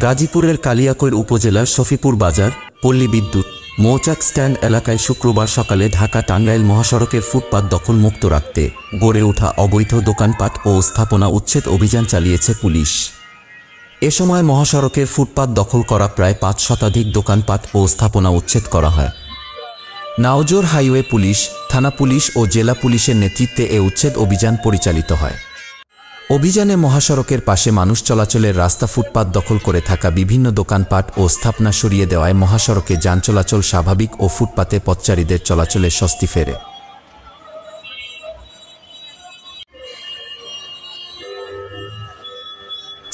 গাজীপুরের কালিয়াকৈর উপজেলার শফিপুর বাজার পল্লী বিদ্যুৎ মৌচাক স্ট্যান্ড এলাকায় শুক্রবার সকালে ঢাকা টাঙ্গাইল মহাসড়কের ফুটপাত দখলমুক্ত রাখতে গড়ে ওঠা অবৈধ দোকানপাট ও স্থাপনা উচ্ছেদ অভিযান চালিয়েছে পুলিশ। এ সময় মহাসড়কের ফুটপাত দখল করা প্রায় ৫ শতাধিক দোকানপাট ও স্থাপনা উচ্ছেদ করা হয়। নাওজোর হাইওয়ে পুলিশ, থানা পুলিশ ও জেলা পুলিশের নেতৃত্বে এ উচ্ছেদ অভিযান পরিচালিত হয়। অভিযানে মহাসড়কের পাশে মানুষ চলাচলের রাস্তা ফুটপাত দখল করে থাকা বিভিন্ন দোকানপাট ও স্থাপনা সরিয়ে দেওয়ায় মহাসড়কে যান চলাচল স্বাভাবিক ও ফুটপাতে পথচারীদের চলাচলে স্বস্তি ফেরে।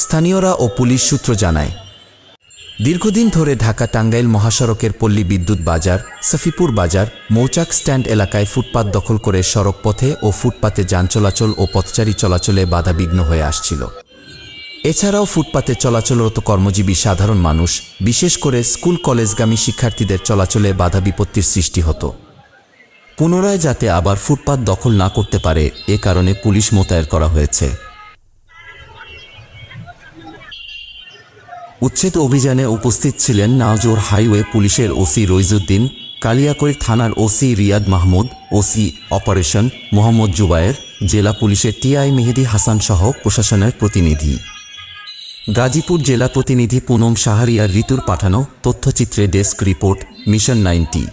স্থানীয়রা ও পুলিশ সূত্র জানায়, দীর্ঘদিন ধরে ঢাকা টাঙ্গাইল মহাসড়কের পল্লী বিদ্যুৎ বাজার, শফিপুর বাজার, মৌচাক স্ট্যান্ড এলাকায় ফুটপাত দখল করে সড়ক পথে ও ফুটপাতে যান চলাচল ও পথচারী চলাচলে বাধাবিঘ্ন হয়ে আসছিল। এছাড়াও ফুটপাতে চলাচলরত কর্মজীবী সাধারণ মানুষ, বিশেষ করে স্কুল কলেজগামী শিক্ষার্থীদের চলাচলে বাধা বিপত্তির সৃষ্টি হতো। পুনরায় যাতে আবার ফুটপাত দখল না করতে পারে এ কারণে পুলিশ মোতায়েন করা হয়েছে। উচ্ছেদ অভিযানে উপস্থিত ছিলেন নাওজোর হাইওয়ে পুলিশের ওসি রইজুদ্দিন, কালিয়াকৈর থানার OC Riyad Mahmud, OC operation Mohammad Jubayer, জেলা পুলিশের টিআই মেহেদি হাসান সহ প্রশাসনের প্রতিনিধি। গাজীপুর জেলা প্রতিনিধি পুনম শাহরিয়ার ঋতুর পাঠানো তথ্যচিত্রে ডেস্ক রিপোর্ট, মিশন 90।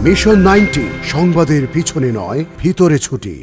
মিশন 90 সংবাদের পিছনে নয়, ভিতরে ছুটি।